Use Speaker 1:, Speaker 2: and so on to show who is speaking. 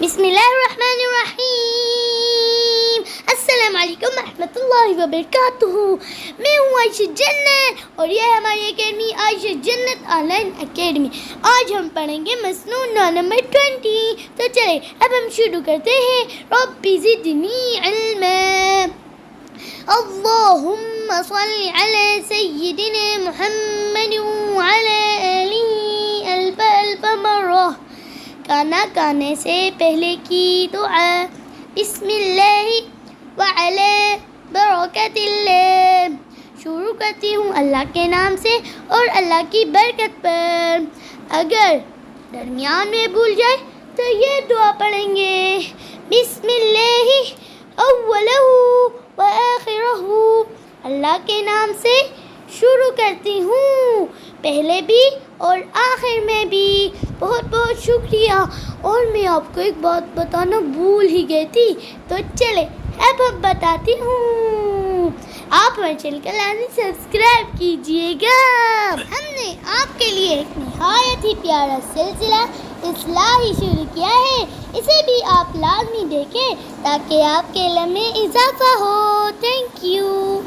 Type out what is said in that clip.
Speaker 1: بسم اللہ الرحمن الرحیم۔ السلام علیکم ورحمۃ اللہ وبرکاتہ۔ میں ہوں عائشہ جنت اور یہ ہے ہماری اکیڈمی عائشہ جنت آن لائن اکیڈمی۔ آج ہم پڑھیں گے مسنون نمبر 20۔ تو چلے اب ہم شروع کرتے ہیں۔ ربی زدنی علما۔ اللہم صل علی سیدنا محمد وعلی آلہ الف الف مرہ۔ کھانا کھانے سے پہلے کی دعا۔ بسم اللہ وعلی برکت اللہ۔ شروع کرتی ہوں اللہ کے نام سے اور اللہ کی برکت پر۔ اگر درمیان میں بھول جائے تو یہ دعا پڑھیں گے۔ بسم اللہ اولہ وآخرہ۔ اللہ کے نام سے شروع کرتی ہوں، پہلے بھی اور آخر میں بھی۔ بہت بہت شکریہ۔ اور میں آپ کو ایک بات بتانا بھول ہی گئی تھی، تو چلے اب بتاتی ہوں۔ آپ ہمارے چینل کو لازمی سبسکرائب کیجیے گا۔ ہم نے آپ کے لیے ایک نہایت ہی پیارا سلسلہ اصلاحی شروع کیا ہے، اسے بھی آپ لازمی دیکھیں تاکہ آپ کے علم میں اضافہ ہو۔ Thank you.